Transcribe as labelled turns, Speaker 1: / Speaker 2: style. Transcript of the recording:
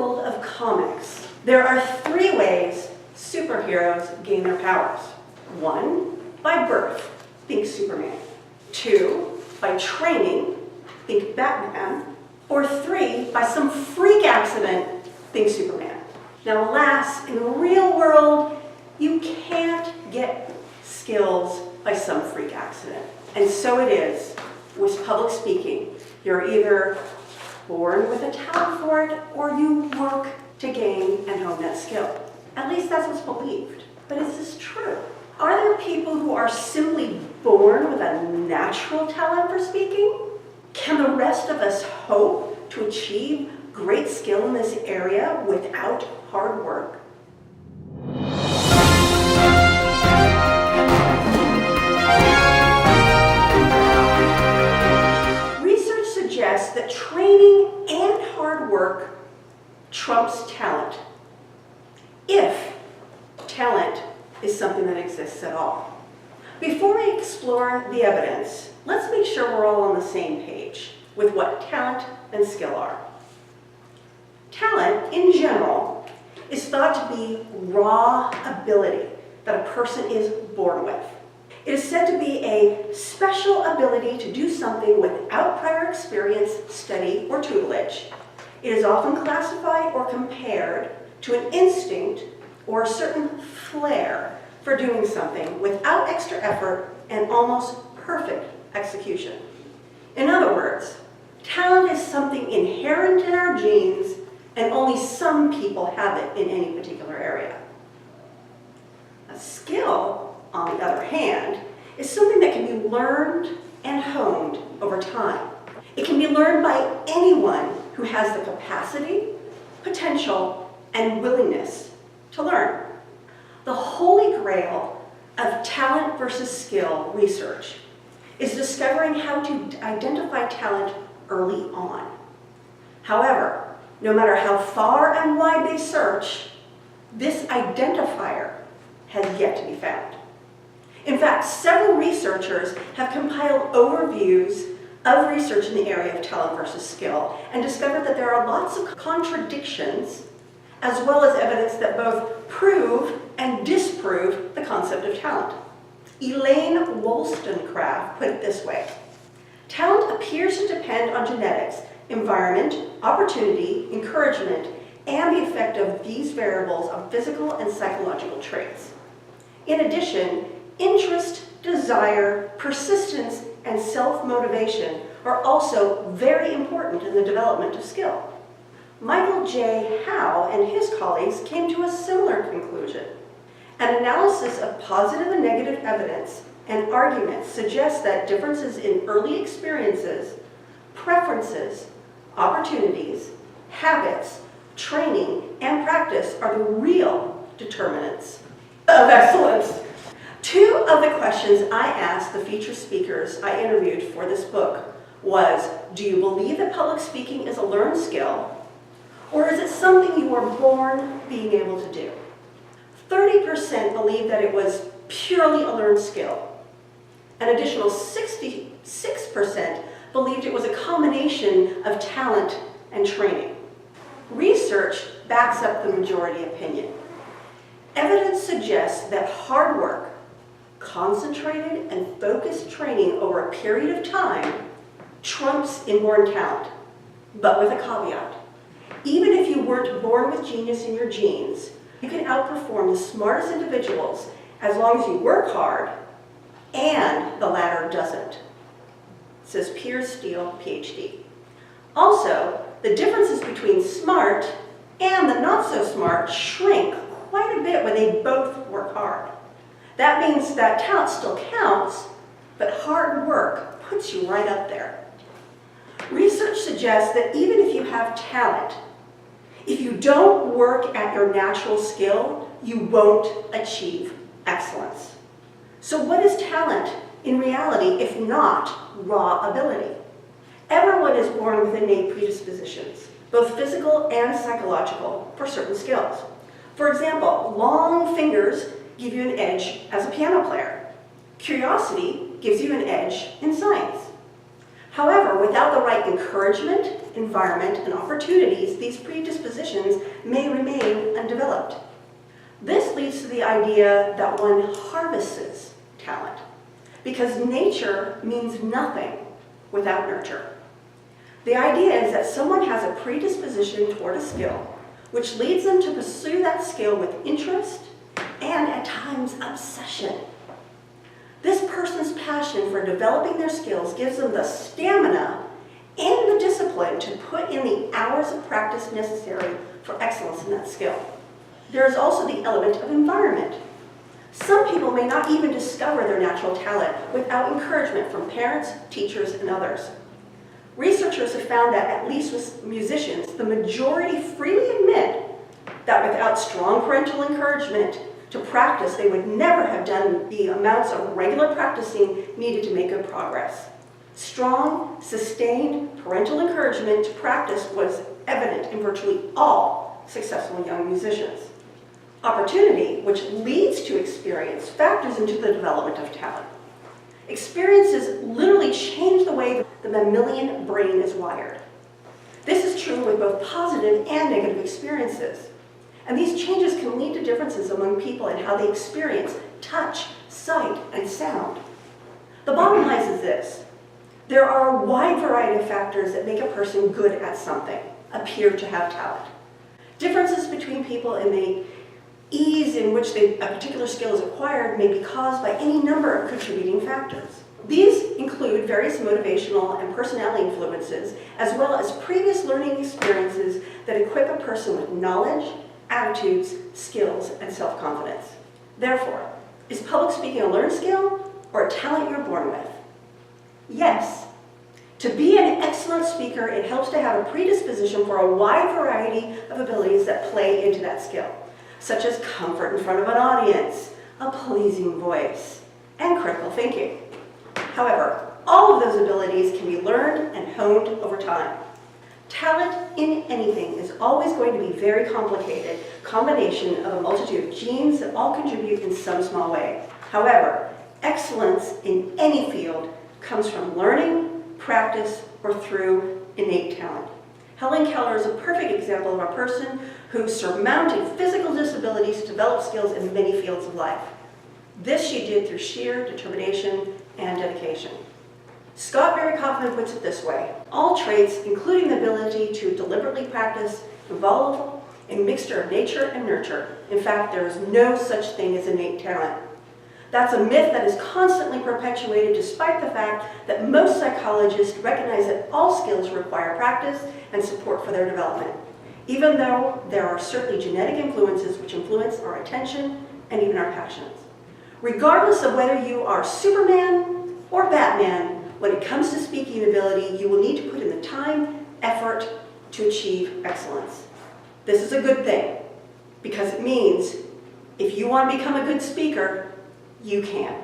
Speaker 1: world of comics, there are 3 ways superheroes gain their powers. 1, by birth, think Superman. 2, by training, think Batman. Or 3, by some freak accident, think Superman. Now alas, in the real world, you can't get skills by some freak accident. And so it is with public speaking. You're either born with a talent for it, or you work to gain and hone that skill. At least that's what's believed. But is this true? Are there people who are simply born with a natural talent for speaking? Can the rest of us hope to achieve great skill in this area without hard work? Research suggests that training and hard work trumps talent, if talent is something that exists at all. Before we explore the evidence, let's make sure we're all on the same page with what talent and skill are. Talent, in general, is thought to be raw ability that a person is born with. It is said to be a special ability to do something without prior experience, study, or tutelage. It is often classified or compared to an instinct or a certain flair for doing something without extra effort and almost perfect execution. In other words, talent is something inherent in our genes, and only some people have it in any particular area. A skill, on the other hand, is something that can be learned and honed over time. It can be learned by anyone who has the capacity, potential, and willingness to learn. The holy grail of talent versus skill research is discovering how to identify talent early on. However, no matter how far and wide they search, this identifier has yet to be found. In fact, several researchers have compiled overviews of research in the area of talent versus skill and discovered that there are lots of contradictions, as well as evidence that both prove and disprove the concept of talent. Elaine Wollstonecraft put it this way: talent appears to depend on genetics, environment, opportunity, encouragement, and the effect of these variables on physical and psychological traits. In addition, interest, desire, persistence, and self-motivation are also very important in the development of skill. Michael J. Howe and his colleagues came to a similar conclusion. An analysis of positive and negative evidence and arguments suggests that differences in early experiences, preferences, opportunities, habits, training, and practice are the real determinants of excellence. 2 of the questions I asked the featured speakers I interviewed for this book was, do you believe that public speaking is a learned skill, or is it something you were born being able to do? 30% believed that it was purely a learned skill. An additional 66% believed it was a combination of talent and training. Research backs up the majority opinion. Evidence suggests that hard work, concentrated and focused training over a period of time trumps inborn talent, but with a caveat. Even if you weren't born with genius in your genes, you can outperform the smartest individuals as long as you work hard and the latter doesn't, says Piers Steele, PhD. Also, the differences between smart and the not so smart shrink quite a bit when they both work hard. That means that talent still counts, but hard work puts you right up there. Research suggests that even if you have talent, if you don't work at your natural skill, you won't achieve excellence. So what is talent in reality if not raw ability? Everyone is born with innate predispositions, both physical and psychological, for certain skills. For example, long fingers give you an edge as a piano player. Curiosity gives you an edge in science. However, without the right encouragement, environment, and opportunities, these predispositions idea that one harvests talent, because nature means nothing without nurture. The idea is that someone has a predisposition toward a skill, which leads them to pursue that skill with interest and, at times, obsession. This person's passion for developing their skills gives them the stamina and the discipline to put in the hours of practice necessary for excellence in that skill. There is also the element of environment. Some people may not even discover their natural talent without encouragement from parents, teachers, and others. Researchers have found that, at least with musicians, the majority freely admit that without strong parental encouragement to practice, they would never have done the amounts of regular practicing needed to make good progress. Strong, sustained parental encouragement to practice was evident in virtually all successful young musicians. Opportunity, which leads to experience, factors into the development of talent. Experiences literally change the way the mammalian brain is wired. This is true with both positive and negative experiences. And these changes can lead to differences among people in how they experience touch, sight, and sound. The bottom line is this: there are a wide variety of factors that make a person good at something, appear to have talent. Differences between people in the ease in which a particular skill is acquired may be caused by any number of contributing factors. These include various motivational and personality influences, as well as previous learning experiences that equip a person with knowledge, attitudes, skills, and self-confidence. Therefore, is public speaking a learned skill or a talent you're born with? Yes. To be an excellent speaker, it helps to have a predisposition for a wide variety of abilities that play into that skill, such as comfort in front of an audience, a pleasing voice, and critical thinking. However, all of those abilities can be learned and honed over time. Talent in anything is always going to be a very complicated combination of a multitude of genes that all contribute in some small way. However, excellence in any field comes from learning, practice, or through innate talent. Helen Keller is a perfect example of a person who surmounted physical disabilities to develop skills in many fields of life. This she did through sheer determination and dedication. Scott Barry Kaufman puts it this way: all traits, including the ability to deliberately practice, involve a mixture of nature and nurture. In fact, there is no such thing as innate talent. That's a myth that is constantly perpetuated, despite the fact that most psychologists recognize that all skills require practice and support for their development, even though there are certainly genetic influences which influence our attention and even our passions. Regardless of whether you are Superman or Batman, when it comes to speaking ability, you will need to put in the time, effort to achieve excellence. This is a good thing, because it means if you want to become a good speaker, you can.